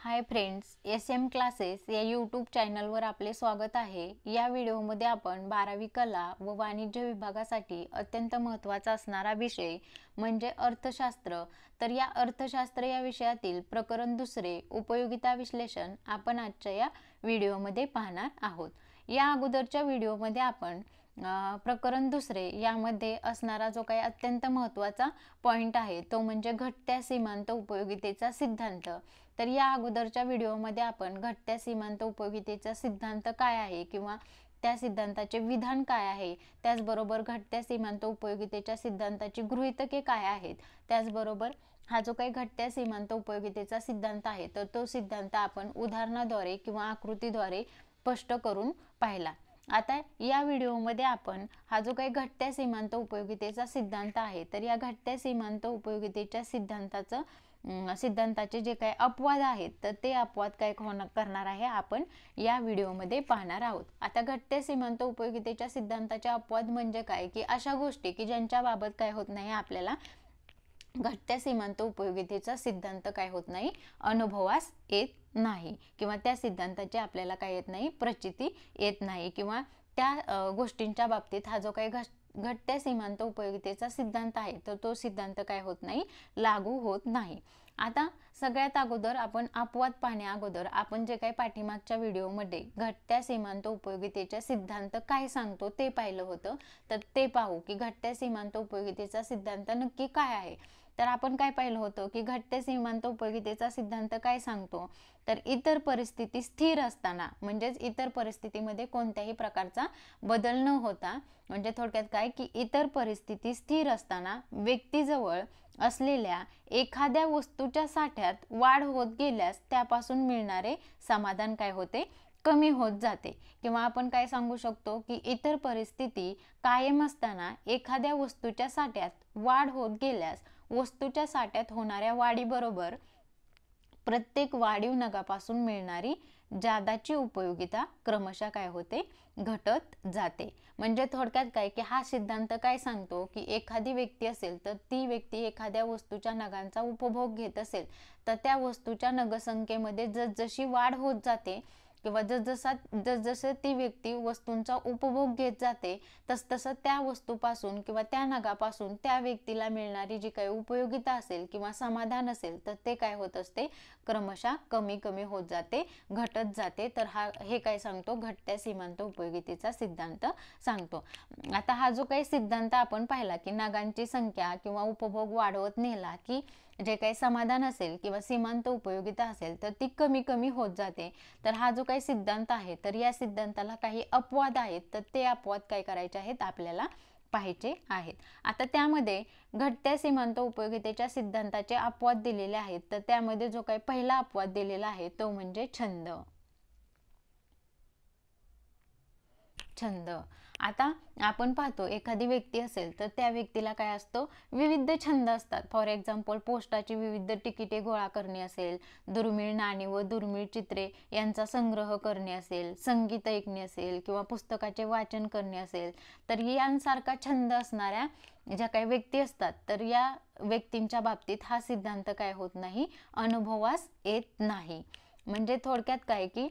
Hi friends, SM classes या YouTube चॅनलवर आपले स्वागत आहे। या व्हिडिओमध्ये आपण 12वी कला व वाणिज्य विभागासाठी अत्यंत महत्त्वाचा असणारा विषय म्हणजे अर्थशास्त्र। तर या अर्थशास्त्र या विषयातील प्रकरण दुसरे उपयोगिता विश्लेषण आपण आजच्या या व्हिडिओमध्ये पाहणार आहोत। या अगोदरच्या व्हिडिओमध्ये आपण प्रकरण दुसरे यामध्ये असणारा जो काही अत्यंत महत्त्वाचा पॉइंट आहे तो म्हणजे घटत्या सीमांत उपयोगितेचा सिद्धांत। तर या अगोदरच्या व्हिडिओमध्ये आपण घटत्या सीमांत उपयोगितेचा सिद्धांत काय आहे किंवा त्या सिद्धांताचे विधान काय आहे, त्याचबरोबर घटत्या सीमांत उपयोगितेच्या सिद्धांताची गृहीतके काय आहेत, त्याचबरोबर हा जो काही घटत्या सीमांत उपयोगितेचा सिद्धांत आहे तर तो सिद्धांत आपण उदाहरणाद्वारे किंवा आकृतीद्वारे स्पष्ट करून पाहिला। आता या व्हिडिओमध्ये आपण हा जो काही घटत्या सीमांत उपयोगितेचा सिद्धांत आहे तर या घटत्या सीमांत उपयोगितेच्या सिद्धांताचे जे काही अपवाद आहेत तर ते अपवाद काय करणार आहे आपण या व्हिडिओमध्ये पाहणार आहोत। आता घटत्या सीमांत उपयोगितेच्या सिद्धांताचे अपवाद म्हणजे काय की अशा गोष्टी की ज्यांच्या बाबत काय होत नाही आपल्याला घटत्या सीमांत उपयोगितेचा सिद्धांत काय होत नाही, अनुभवास येत नाही किंवा त्या सिद्धांताची आपल्याला काय येत नाही, प्रचिती येत नाही किंवा त्या गोष्टींच्या बाबतीत हा जो काही घटत्या सीमांत उपयोगितेचा सिद्धांत आहे तर तो सिद्धांत काय होत नाही, लागू होत नाही। आता सगळ्यात अगोदर आपण अपवाद पाहण्या अगोदर आपण जे काही पाठीमागच्या व्हिडिओमध्ये घटत्या सीमांत उपयोगितेचा सिद्धांत काय सांगतो ते पाहिलं होतं, तर ते पाहू की घटत्या सीमांत उपयोगितेचा सिद्धांत नक्की काय आहे। तर आपण काय पाहिलं होतं की घटत्या सीमांत उपयोगितेचा सिद्धांत काय सांगतो, तर इतर परिस्थिती स्थिर असताना म्हणजेच इतर परिस्थितीमध्ये कोणत्याही प्रकारचा बदल न होता, म्हणजे थोडक्यात काय की इतर परिस्थिती स्थिर असताना व्यक्तीजवळ असलेल्या एखाद्या वस्तूच्या साठ्यात वाढ होत गेल्यास त्यापासून मिळणारे समाधान काय होते, कमी होत जाते। किंवा आपण काय सांगू शकतो की इतर परिस्थिती कायम असताना एखाद्या वस्तूच्या साठ्यात वाढ होत गेल्यास वस्तूच्या साठ्यात होणाऱ्या वाढीबरोबर प्रत्येक वाढीव नगापासून मिळणारी जादाची उपयोगिता क्रमशः काय होते, घटत जाते। म्हणजे थोडक्यात काय की हा सिद्धांत काय सांगतो की एखादी व्यक्ती असेल तर ती व्यक्ती एखाद्या वस्तूच्या नगांचा उपभोग घेत असेल तर त्या वस्तूच्या नगसंख्येमध्ये जसजशी वाढ होत जाते किंवा जसजसे ती व्यक्ती वस्तूंचा उपभोग घेत जाते तसतसं त्या वस्तूपासून किंवा त्या नगापासून त्या व्यक्तीला मिळणारी जी काही उपयोगिता असेल किंवा समाधान असेल तर ते काय होत असते, क्रमशः कमी कमी होत जाते, घटत जाते। तर हे काय सांगतो, घटत्या सीमांत उपयोगितेचा सिद्धांत सांगतो। आता हा जो काही सिद्धांत आपण पाहिला की नगांची संख्या किंवा उपभोग वाढवत नेला की जे काही समाधान असेल किंवा सीमांत उपयोगिता असेल तर ती कमी कमी होत जाते। तर हा जो काही सिद्धांत आहे तर या सिद्धांताला काही अपवाद आहेत तर ते अपवाद काय करायचे आहेत, आपल्याला पाहायचे आहेत। आता त्यामध्ये घटत्या सीमांत उपयोगितेच्या सिद्धांताचे अपवाद दिलेले आहेत, तर त्यामध्ये जो काही पहिला अपवाद दिलेला आहे तो म्हणजे छंद। आता आपण पाहतो एखादी व्यक्ती असेल तर त्या व्यक्तीला काय असतं, विविध छंद असतात। फॉर एक्झाम्पल पोस्टाची विविध तिकिटे गोळा करणे असेल, दुर्मिळ नाणी व दुर्मिळ चित्रे यांचा संग्रह करणे असेल, संगीत ऐकणे असेल किंवा पुस्तकाचे वाचन करणे असेल, तर यांसारखा छंद असणाऱ्या ज्या काही व्यक्ती असतात तर या व्यक्तींच्या बाबतीत हा सिद्धांत काय होत नाही, अनुभवास येत नाही। म्हणजे थोडक्यात काय की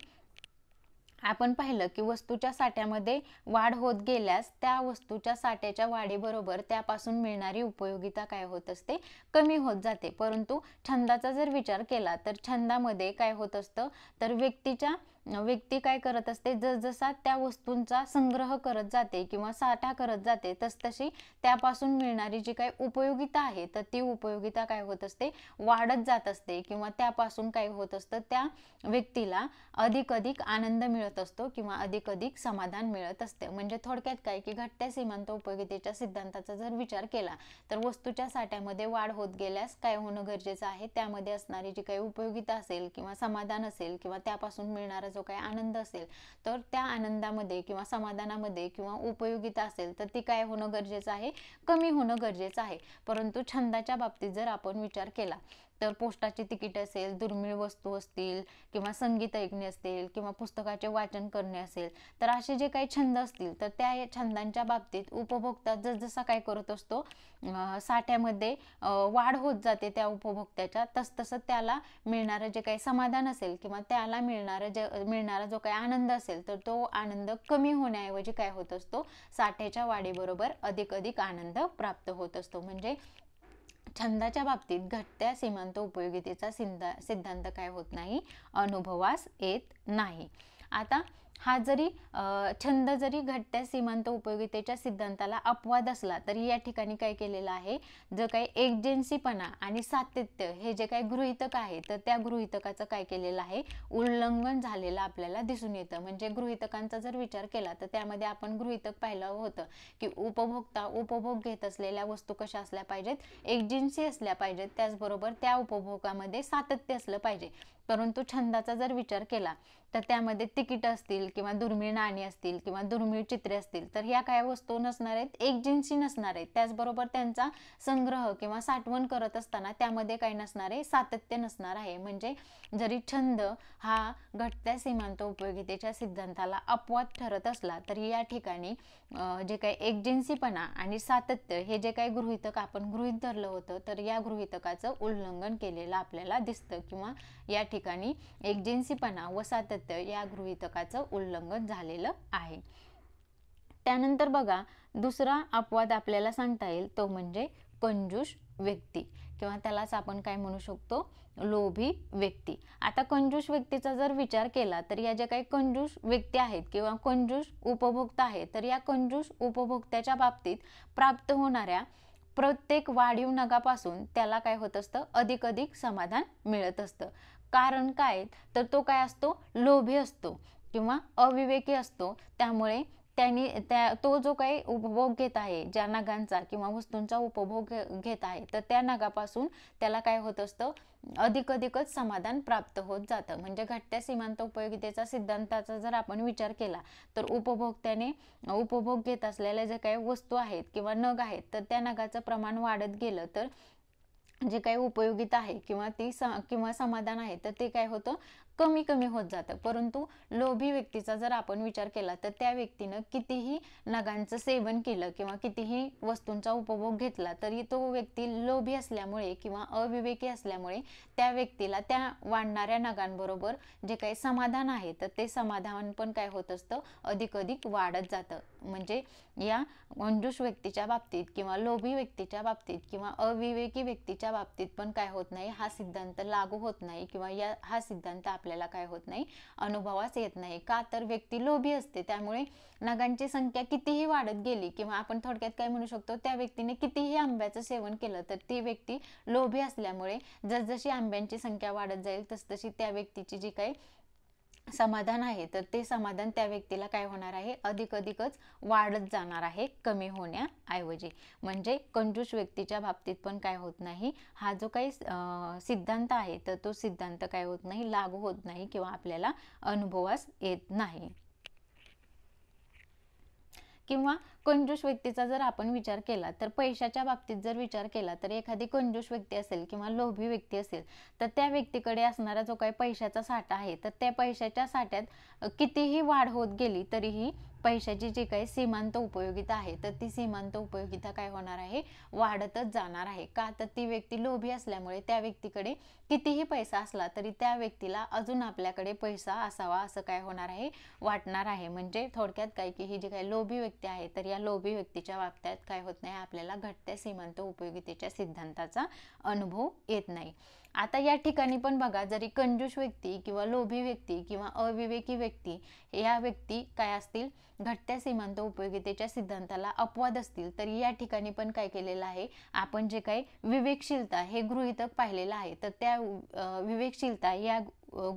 आपण पाहिलं की वस्तूच्या साठ्यामध्ये वाढ होत गेल्यास त्या वस्तूच्या साठ्याच्या वाढीबरोबर त्यापासून मिळणारी उपयोगिता काय होत असते, कमी होत जाते। परंतु छंदाचा जर विचार केला तर छंदामध्ये काय होत असतं, तर व्यक्ती काय करत असते, जसजसा त्या वस्तूंचा संग्रह करत जाते किंवा साठा करत जाते तसतशी त्यापासून मिळणारी जी काही उपयोगिता आहे तर ती उपयोगिता काय होत असते, वाढत जात असते किंवा त्यापासून काय होत असतं, त्या व्यक्तीला अधिक आनंद मिळत असतो किंवा अधिक समाधान मिळत असते। म्हणजे थोडक्यात काय की घटत्या सीमांत उपयोगितेच्या सिद्धांताचा जर विचार केला तर वस्तूच्या साठ्यामध्ये वाढ होत गेल्यास काय होणं गरजेचं आहे, त्यामध्ये असणारी जी काही उपयोगिता असेल किंवा समाधान असेल किंवा त्यापासून मिळणारा जो काही आनंद असेल तर त्या आनंदामध्ये किंवा समाधानामध्ये किंवा उपयोगिता असेल तर ती काय होणं गरजेचं आहे, कमी होणं गरजेचं आहे। परंतु छंदाच्या बाबतीत जर आपण विचार केला तर पोस्टाची तिकीट असेल, दुर्मिळ वस्तू असतील किंवा संगीत ऐकणे असेल किंवा पुस्तकाचे वाचन करणे असेल, तर असे जे काही छंद असतील तर त्या छंदांच्या बाबतीत उपभोक्ता जसजसा काय करत असतो, साठ्यामध्ये वाढ होत जाते त्या उपभोक्त्याच्या, तसतसं त्याला मिळणारं जे काही समाधान असेल किंवा त्याला मिळणारा जो काही आनंद असेल तर तो आनंद कमी होण्याऐवजी काय होत असतो, साठ्याच्या वाढीबरोबर अधिक आनंद प्राप्त होत असतो. म्हणजे छंदाच्या बाबतीत घटत्या सीमांत उपयोगितेचा सिद्धांत काय होत नाही, अनुभवास येत नाही. आता हा जरी छंद जरी घटत्या सीमांत उपयोगितेच्या सिद्धांताला अपवाद असला तरी या ठिकाणी काय केलेलं आहे, जो काही एकजिन्सीपणा आणि सातत्य हे जे काही गृहीतक आहे तर त्या गृहीतकाचं काय केलेलं आहे, उल्लंघन झालेलं आपल्याला दिसून येतं. म्हणजे गृहीतकांचा जर विचार केला तर त्यामध्ये आपण गृहीतक पाहिलं होतं की उपभोग घेत असलेल्या वस्तू कशा असल्या पाहिजेत, एकजिन्सी असल्या पाहिजेत, त्याचबरोबर त्या उपभोगामध्ये सातत्य असलं पाहिजे. परंतु छंदाचा जर विचार केला तर त्यामध्ये तिकीट असतील किंवा दुर्मिळ नाणी असतील किंवा दुर्मिळ चित्रे असतील तर ह्या काय वस्तू नसणार आहेत, एकजिन्सी नसणार आहेत. त्याचबरोबर त्यांचा संग्रह किंवा साठवण करत असताना त्यामध्ये काय नसणार आहे, सातत्य नसणार आहे. म्हणजे जरी छंद हा घटत्या सीमांत उपयोगितेच्या सिद्धांताला अपवाद ठरत असला तरी या ठिकाणी जे काही एकजिन्सीपणा आणि सातत्य हे जे काही गृहीतक आपण गृहीत धरलं होतं तर या गृहीतकाचं उल्लंघन केलेलं आपल्याला दिसतं किंवा या ठिकाणी एकजिन्सीपणा व सातत्य या गृहीतकाचं उल्लंघन झालेलं आहे. त्यानंतर बघा दुसरा अपवाद आपल्याला सांगता येईल तो म्हणजे कंजूस व्यक्ती किंवा त्यालाच आपण काय म्हणू शकतो, लोभी व्यक्ती. आता कंजूस व्यक्तीचा जर विचार केला तर या ज्या काही कंजूस व्यक्ती आहेत किंवा कंजूस उपभोक्ता आहेत तर या कंजूस उपभोक्त्याच्या बाबतीत प्राप्त होणाऱ्या प्रत्येक वाढीव नगापासून त्याला काय होत असतं, अधिक समाधान मिळत असतं. कारण काय तर तो काय असतो, लोभी असतो किंवा अविवेकी असतो. त्यामुळे तो जो काही उपभोग घेत आहे, ज्या नगांचा किंवा वस्तूंचा उपभोग घेत आहे तर त्या नगापासून त्याला काय होत असतं, अधिकच समाधान प्राप्त होत जातं. म्हणजे घटत्या सीमांत उपयोगितेचा सिद्धांताचा जर आपण विचार केला तर उपभोक्त्याने उपभोग घेत असलेल्या जे काही वस्तू आहेत किंवा नग आहेत तर त्या नगाचं प्रमाण वाढत गेलं तर जे काही उपयोगिता आहे किंवा समाधान आहे तर ते काय होतं, कमी होत जातं. परंतु लोभी व्यक्तीचा जर आपण विचार केला तर त्या व्यक्तीनं कितीही नगांचं सेवन केलं किंवा कितीही वस्तूंचा उपभोग घेतला तरी तो व्यक्ती लोभी असल्यामुळे किंवा अविवेकी असल्यामुळे त्या व्यक्तीला त्या वाढणाऱ्या नगांबरोबर जे काही समाधान आहे तर ते समाधान पण काय होत असतं, अधिक वाढत जातं. म्हणजे या कंजूस व्यक्तीच्या बाबतीत किंवा लोभी व्यक्तीच्या बाबतीत किंवा अविवेकी व्यक्तीच्या बाबतीत पण काय होत नाही, हा सिद्धांत लागू होत नाही किंवा हा सिद्धांत आपल्याला काय होत नाही, अनुभवास येत नाही. का तर व्यक्ती लोभी असते त्यामुळे नगांची संख्या कितीही वाढत गेली किंवा आपण थोडक्यात काय म्हणू शकतो, त्या व्यक्तीने कितीही आंब्याचं सेवन केलं तर ती व्यक्ती लोभी असल्यामुळे जसजशी आंब्यांची संख्या वाढत जाईल तसतशी त्या व्यक्तीची जी काही समाधान आहे तर ते समाधान त्या व्यक्तीला काय होणार आहे, अधिकच वाढत जाणार आहे कमी होण्याऐवजी. म्हणजे कंजूस व्यक्तीच्या बाबतीत पण काय होत नाही, हा जो काही सिद्धांत आहे तर तो सिद्धांत काय होत नाही, लागू होत नाही किंवा आपल्याला अनुभवास येत नाही. किंवा कंजूस व्यक्तीचा जर आपण विचार केला तर पैशाच्या बाबतीत जर विचार केला तर एखादी कंजूस व्यक्ती असेल किंवा लोभी व्यक्ती असेल तर त्या व्यक्तीकडे असणारा जो काही पैशाचा साठा आहे तर त्या पैशाच्या साठ्यात कितीही वाढ होत गेली तरीही पैशाची जी काही सीमांत उपयोगिता आहे तर ती सीमांत उपयोगिता काय होणार आहे, वाढतच जाणार आहे. का तर ती व्यक्ती लोभी असल्यामुळे त्या व्यक्तीकडे कितीही पैसा असला तरी त्या व्यक्तीला अजून आपल्याकडे पैसा असावा असं काय होणार आहे, वाटणार आहे. म्हणजे थोडक्यात काय की ही जी काही लोभी व्यक्ती आहे तर या लोभी व्यक्तीच्या बाबतीत काय होत नाही, आपल्याला घटत्या सीमांत उपयोगितेच्या सिद्धांताचा अनुभव येत नाही. आता या ठिकाणी पण बघा, जरी कंजूस व्यक्ती किंवा लोभी व्यक्ती किंवा अविवेकी व्यक्ती या व्यक्ती काय असतील, घटत्या सीमांत उपयोगितेच्या सिद्धांताला अपवाद असतील तरी या ठिकाणी पण काय केलेलं आहे, आपण जे काही विवेकशीलता हे गृहीतक पाहिलेलं आहे तर त्या विवेकशीलता या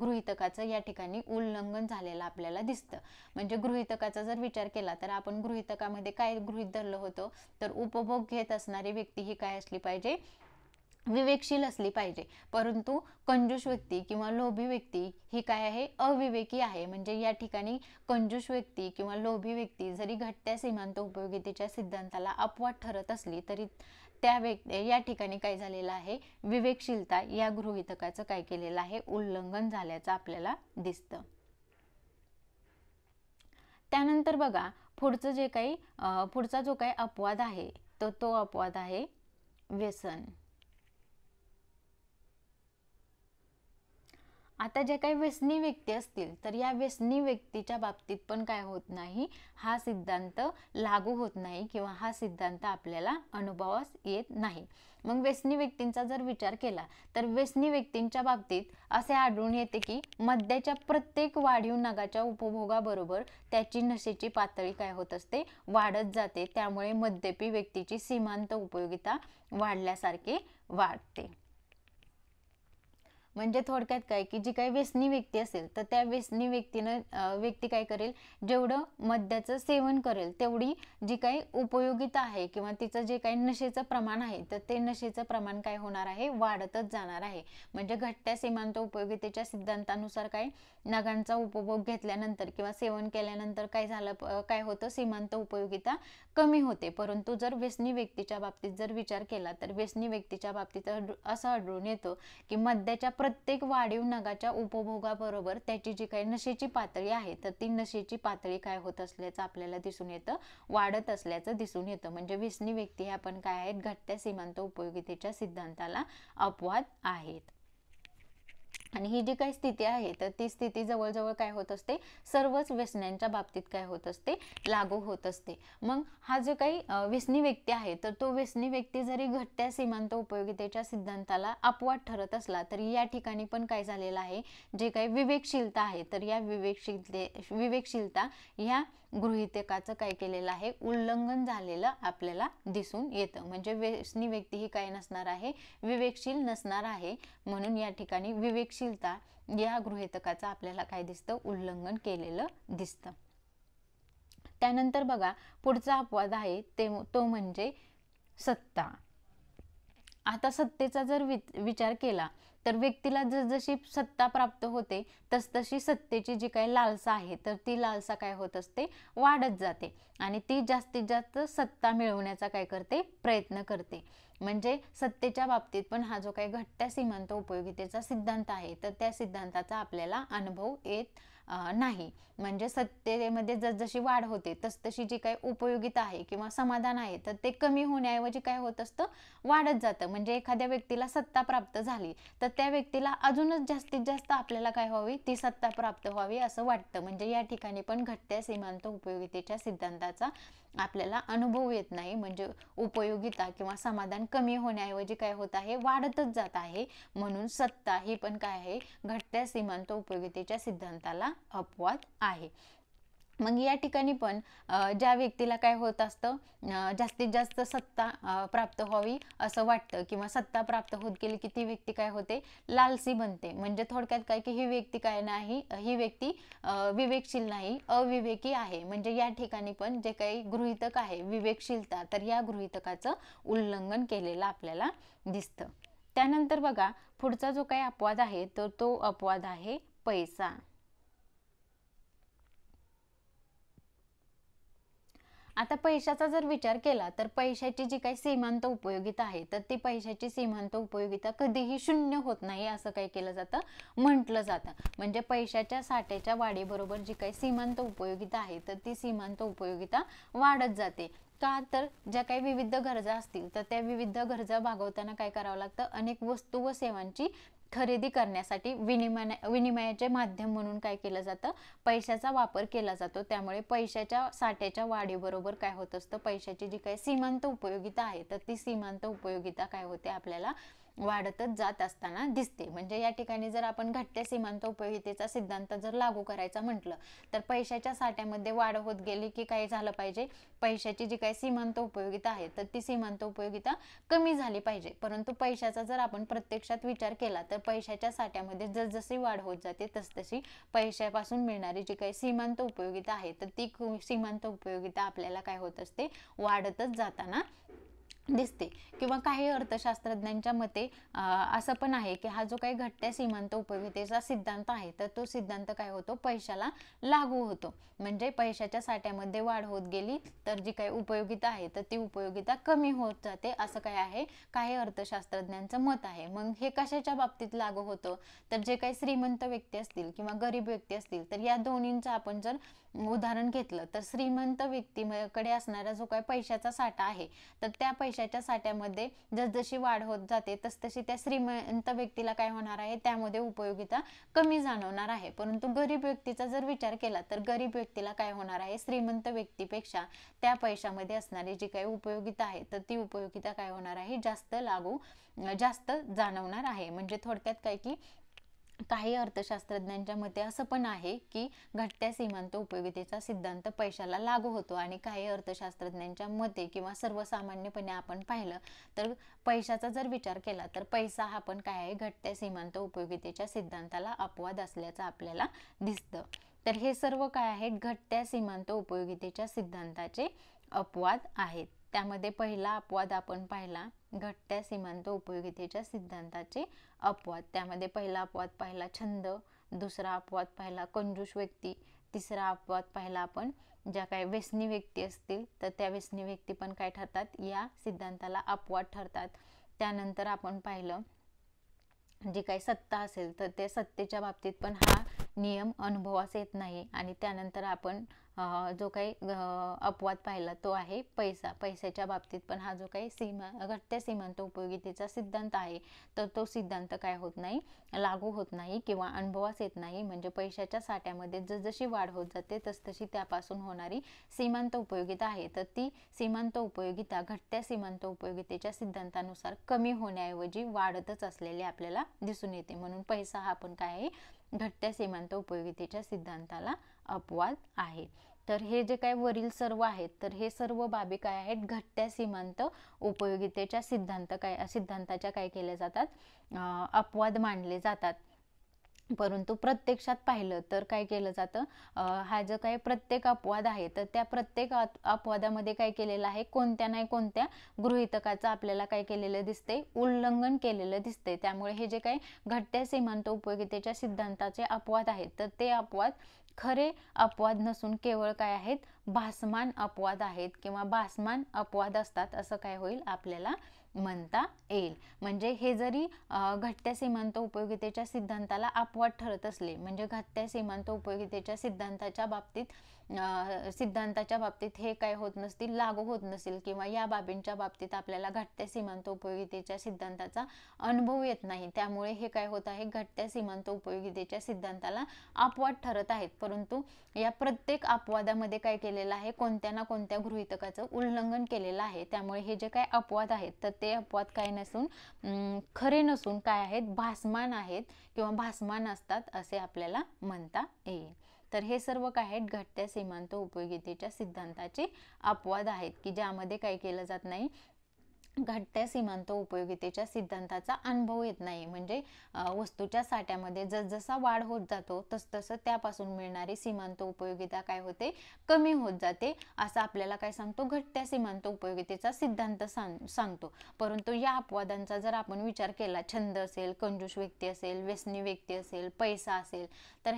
गृहीतकाचं या ठिकाणी उल्लंघन झालेलं आपल्याला दिसतं. म्हणजे गृहीतकाचा जर विचार केला तर आपण गृहीतकामध्ये काय गृहीत धरलं होतं तर उपभोग घेत असणारी व्यक्ती ही काय असली पाहिजे, विवेकशील असली पाहिजे, परंतु कंजूस व्यक्ती किंवा लोभी व्यक्ती ही काय आहे, अविवेकी आहे. म्हणजे या ठिकाणी कंजूस व्यक्ती किंवा लोभी व्यक्ती जरी घटत्या सीमांत उपयोगितेच्या सिद्धांताला अपवाद ठरत असली तरी या ठिकाणी काय झालेलं आहे, विवेकशीलता या गृहीतकाचं काय केलेलं आहे, उल्लंघन झाल्याचं आपल्याला दिसतं. त्यानंतर बघा पुढचं जे काही पुढचा जो काही अपवाद आहे तो अपवाद आहे व्यसन. आता जे काही व्यसनी व्यक्ती असतील तर या व्यसनी व्यक्तीच्या बाबतीत पण काय होत नाही, हा सिद्धांत लागू होत नाही किंवा हा सिद्धांत आपल्याला अनुभवास येत नाही. मग व्यसनी व्यक्तींचा जर विचार केला तर व्यसनी व्यक्तींच्या बाबतीत असे आढळून येते की मद्याच्या प्रत्येक वाढीव नगाच्या उपभोगाबरोबर त्याची नशेची पातळी काय होत असते, वाढत जाते. त्यामुळे मद्यपी व्यक्तीची सीमांत उपयोगिता वाढल्यासारखे वाटते. म्हणजे थोडक्यात काय की जी काही व्यसनी व्यक्ती असेल तर त्या व्यसनी व्यक्ती काय करेल, जेवढं मद्याचं सेवन करेल तेवढी जी काही उपयोगिता आहे किंवा तिचं जे काही नशेचं प्रमाण आहे तर ते नशेचं प्रमाण काय होणार आहे, वाढतच जाणार आहे. म्हणजे घटत्या सीमांत उपयोगितेच्या सिद्धांतानुसार काय, नगांचा उपभोग घेतल्यानंतर किंवा सेवन केल्यानंतर काय होतं, सीमांत उपयोगिता कमी होते. परंतु जर व्यसनी व्यक्तीच्या बाबतीत जर विचार केला तर व्यसनी व्यक्तीच्या बाबतीत असं आढळून येतं की मद्याच्या प्रत्येक वाढीव नगाच्या उपभोगाबरोबर त्याची जी काही नशेची पातळी आहे तर ती नशेची पातळी काय होत असल्याचं आपल्याला दिसून येतं, वाढत असल्याचं दिसून येतं. म्हणजे व्यसनी व्यक्ती ह्या पण काय आहेत, घटत्या सीमांत उपयोगितेच्या सिद्धांताला अपवाद आहेत. आणि ही जी काही स्थिती आहे तर ती स्थिती जवळजवळ काय होत असते, सर्वच व्यसनांच्या बाबतीत काय होत असते, लागू होत असते. मग हा जो काही व्यसनी व्यक्ती आहे तर तो व्यसनी व्यक्ती जरी घटत्या सीमांत उपयोगितेच्या सिद्धांताला अपवाद ठरत असला तरी या ठिकाणी पण काय झालेलं आहे, जे काही विवेकशीलता आहे तर या विवेकशीलता ह्या गृहीतकाचं काय केलेलं आहे, उल्लंघन झालेलं आपल्याला दिसून येतं. म्हणजे व्यसनी व्यक्ती ही काय नसणार आहे, विवेकशील नसणार आहे. म्हणून या ठिकाणी विवेकशीलता या गृहीतकाचं आपल्याला काय दिसतं, उल्लंघन केलेलं दिसतं. त्यानंतर बघा पुढचा अपवाद आहे तो म्हणजे सत्ता. आता सत्तेचा जर विचार केला तर व्यक्तीला जसजशी सत्ता प्राप्त होते तसतशी सत्तेची जी काही लालसा आहे तर ती लालसा काय होत असते, वाढत जाते आणि ती जास्तीत जास्त सत्ता मिळवण्याचा काय करते, प्रयत्न करते. म्हणजे सत्तेच्या बाबतीत पण हा जो काही घटत्या सीमांत उपयोगितेचा सिद्धांत आहे तर त्या सिद्धांताचा आपल्याला अनुभव येत नाही. म्हणजे सत्तेमध्ये जसजशी वाढ होते तसतशी जी काही उपयोगिता आहे किंवा समाधान आहे तर ते कमी होण्याऐवजी काय होत असतं, वाढत जातं. म्हणजे एखाद्या व्यक्तीला सत्ता प्राप्त झाली तर त्या व्यक्तीला अजूनच जास्तीत जास्त आपल्याला काय व्हावी, ती सत्ता प्राप्त व्हावी असं वाटतं. म्हणजे या ठिकाणी पण घटत्या सीमांत उपयोगितेच्या सिद्धांताचा आपल्याला अनुभव येत नाही. म्हणजे उपयोगिता किंवा समाधान कमी होण्याऐवजी काय होत आहे, वाढतच जात आहे. म्हणून सत्ता ही पण काय आहे, घटत्या सीमांत उपयोगितेच्या सिद्धांताला अपवाद आहे. मग या ठिकाणी पण ज्या व्यक्तीला काय होत असतं, जास्तीत जास्त सत्ता प्राप्त व्हावी असं वाटतं किंवा सत्ता प्राप्त होत गेली की ती व्यक्ती काय होते, लालसी बनते. म्हणजे थोडक्यात काय की ही व्यक्ती काय नाही, ही व्यक्ती विवेकशील नाही, अविवेकी आहे. म्हणजे या ठिकाणी पण जे काही गृहीतक आहे विवेकशीलता तर या गृहीतकाचं उल्लंघन केलेलं आपल्याला दिसतं. त्यानंतर बघा पुढचा जो काही अपवाद आहे तो अपवाद आहे पैसा. आता पैशाचा जर विचार केला तर पैशाची जी काही सीमांत उपयोगिता आहे तर ती पैशाची सीमांत उपयोगिता कधीही शून्य होत नाही असं काय केलं जातं, म्हटलं जातं. म्हणजे पैशाच्या साठ्याच्या वाढीबरोबर जी काही सीमांत उपयोगिता आहे तर ती सीमांत उपयोगिता वाढत जाते. का तर ज्या काही विविध गरजा असतील तर त्या विविध गरजा भागवताना काय करावं लागतं, अनेक वस्तू व सेवांची खरेदी करण्यासाठी विनिमयाचे माध्यम म्हणून काय केलं जातं, पैशाचा वापर केला जातो. त्यामुळे पैशाच्या साठ्याच्या वाढीबरोबर काय होत असतं, पैशाची जी काही सीमांत उपयोगिता आहे तर ती सीमांत उपयोगिता काय होते, आपल्याला वाढतच जात असताना दिसते. म्हणजे या ठिकाणी जर आपण घटत्या सीमांत उपयोगितेचा सिद्धांत जर लागू करायचा म्हटलं तर पैशाच्या साठ्यामध्ये वाढ होत गेली की काय झालं पाहिजे, पैशाची जी काही सीमांत उपयोगिता आहे तर ती सीमांत उपयोगिता कमी झाली पाहिजे. परंतु पैशाचा जर आपण प्रत्यक्षात विचार केला तर पैशाच्या साठ्यामध्ये जसजशी वाढ होत जाते तसतशी पैशापासून मिळणारी जी काही सीमांत उपयोगिता आहे तर ती सीमांत उपयोगिता आपल्याला काय होत असते, वाढतच जाताना दिसते. किंवा काही अर्थशास्त्रज्ञांच्या मते असं पण आहे की हा जो काही घटत्या सीमांत उपयोगितेचा सिद्धांत आहे तर तो सिद्धांत काय होतो, पैशाला लागू होतो. म्हणजे पैशाच्या साठ्यामध्ये वाढ होत गेली तर जी काही उपयोगिता आहे तर ती उपयोगिता कमी होत जाते, असं काय आहे, काही अर्थशास्त्रज्ञांचं मत आहे. मग हे कशाच्या बाबतीत लागू होतं, तर जे काही श्रीमंत व्यक्ती असतील किंवा गरीब व्यक्ती असतील तर या दोन्हींचं आपण जर उदाहरण घेतलं तर श्रीमंत व्यक्तीकडे असणारा जो काही पैशाचा साठा आहे तर त्या पैशाच्या साठ्यामध्ये जसजशी वाढ होत जाते तसतशी त्या श्रीमंत व्यक्तीला काय होणार आहे, त्यामध्ये उपयोगिता कमी जाणवणार आहे. परंतु गरीब व्यक्तीचा जर विचार केला तर गरीब व्यक्तीला काय होणार आहे, श्रीमंत व्यक्तीपेक्षा त्या पैशामध्ये असणारी जी काही उपयोगिता आहे तर ती उपयोगिता काय होणार आहे, जास्त जाणवणार आहे. म्हणजे थोडक्यात काय की काही अर्थशास्त्रज्ञांच्या मते असं पण आहे की घटत्या सीमांत उपयोगितेचा सिद्धांत पैशाला लागू होतो, आणि काही अर्थशास्त्रज्ञांच्या मते किंवा सर्वसामान्यपणे आपण पाहिलं तर पैशाचा जर विचार केला तर पैसा हा पण काय आहे, घटत्या सीमांत उपयोगितेच्या सिद्धांताला अपवाद असल्याचं आपल्याला दिसतं. तर हे सर्व काय आहेत, घटत्या सीमांत उपयोगितेच्या सिद्धांताचे अपवाद आहेत. त्यामध्ये पहिला अपवाद आपण पाहिला घटत्या सीमांत उपयोगितेच्या सिद्धांताचे अपवाद. त्यामध्ये पहिला अपवाद पाहिला छंद, दुसरा अपवाद पाहिला कंजूस व्यक्ती, तिसरा अपवाद पाहिला आपण ज्या काही व्यसनी व्यक्ती असतील तर त्या व्यसनी व्यक्ती पण काय ठरतात, या सिद्धांताला अपवाद ठरतात. त्यानंतर आपण पाहिलं जी काही सत्ता असेल तर त्या सत्तेच्या बाबतीत पण हा नियम अनुभवास येत नाही. आणि त्यानंतर आपण जो काही अपवाद पाहिला तो आहे पैशाच्या बाबतीत पण हा जो काही घटत्या सीमांत उपयोगितेचा सिद्धांत आहे तर तो सिद्धांत काय होत नाही, लागू होत नाही किंवा अनुभवास येत नाही. म्हणजे पैशाच्या साठ्यामध्ये जसजशी वाढ होत जाते तसतशी त्यापासून होणारी सीमांत उपयोगिता आहे तर ती सीमांत उपयोगिता घटत्या सीमांत उपयोगितेच्या सिद्धांतानुसार कमी होण्याऐवजी वाढतच असलेले आपल्याला दिसून येते. म्हणून पैसा हा पण काय आहे, घटत्या सीमांत उपयोगितेच्या सिद्धांताला अपवाद आहे. तर हे जे काय वरील सर्व आहेत तर हे सर्व बाबी काय आहेत, घटत्या सीमांत उपयोगितेच्या सिद्धांताच्या काय केल्या जातात, अपवाद मानले जातात. परंतु प्रत्यक्षात पाहिलं तर काय केलं जातं, हा जो काही प्रत्येक अपवाद आहे तर त्या प्रत्येक अपवादामध्ये काय केलेलं आहे, कोणत्या नाही कोणत्या गृहीतकाचं आपल्याला काय केलेलं दिसते, उल्लंघन केलेलं दिसते. त्यामुळे हे जे काही घटत्या सीमांत उपयोगितेच्या सिद्धांताचे अपवाद आहेत तर ते अपवाद खरे अपवाद नसून केवळ काय आहेत, भासमान अपवाद आहेत किंवा भासमान अपवाद असतात असं काय होईल, आपल्याला म्हणता येईल. म्हणजे हे जरी घटत्या सीमांत उपयोगितेच्या सिद्धांताला अपवाद ठरत असले, म्हणजे घटत्या सीमांत उपयोगितेच्या सिद्धांताच्या बाबतीत हे काय होत नसतील, लागू होत नसेल किंवा या बाबींच्या बाबतीत आपल्याला घटत्या सीमांत उपयोगितेच्या सिद्धांताचा अनुभव येत नाही, त्यामुळे हे काय होत आहे, घटत्या सीमांत उपयोगितेच्या सिद्धांताला अपवाद ठरत आहेत. परंतु या प्रत्येक अपवादामध्ये काय केलेलं आहे, कोणत्या ना कोणत्या गृहीतकाचं उल्लंघन केलेलं आहे. त्यामुळे हे जे काय अपवाद आहेत तर ते अपवाद काय नसून खरे नसून काय आहेत, भासमान आहेत किंवा भासमान असतात असे आपल्याला म्हणता येईल. तर हे सर्व काय आहेत, घटत्या सीमांत उपयोगितेच्या सिद्धांताचे अपवाद आहेत की ज्यामध्ये काय केलं जात नाही, घटत्या सीमांत उपयोगितेच्या सिद्धांताचा अनुभव येत नाही. म्हणजे वस्तूच्या साठ्यामध्ये जसजसा वाढ होत जातो तसतसं त्यापासून मिळणारी सीमांत उपयोगिता काय होते, कमी होत जाते असं आपल्याला काय सांगतो, घटत्या सीमांत उपयोगितेचा सिद्धांत सांगतो. परंतु या अपवादांचा जर आपण विचार केला, छंद असेल, कंजूस व्यक्ती असेल, व्यसनी व्यक्ती असेल, पैसा असेल, तर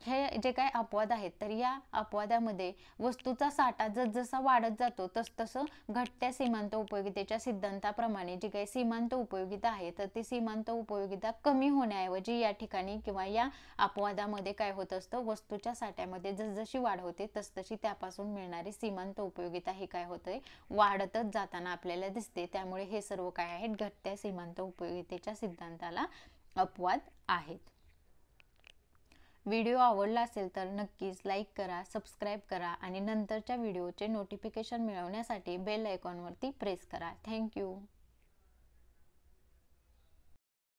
हे जे काही अपवाद आहेत तर या अपवादामध्ये वस्तूचा साठा जसजसा वाढत जातो तसतसं घटत्या सीमांत उपयोगितेच्या सिद्धांताप्रमाणे जी काही सीमांत उपयोगिता आहे तर ती सीमांत उपयोगिता कमी होण्याऐवजी या ठिकाणी किंवा या अपवादामध्ये काय होत असतं, वस्तूच्या साठ्यामध्ये जसजशी वाढ होते तसतशी त्यापासून मिळणारी सीमांत उपयोगिता ही काय होते, वाढतच जाताना आपल्याला दिसते. त्यामुळे हे सर्व काय आहेत, घटत्या सीमांत उपयोगितेच्या सिद्धांताला अपवाद आहेत. व्हिडिओ आवडला असेल तर नक्कीच लाईक करा, सबस्क्राईब करा आणि नंतरच्या व्हिडिओचे नोटिफिकेशन मिळवण्यासाठी बेल आयकॉनवरती प्रेस करा. थँक्यू.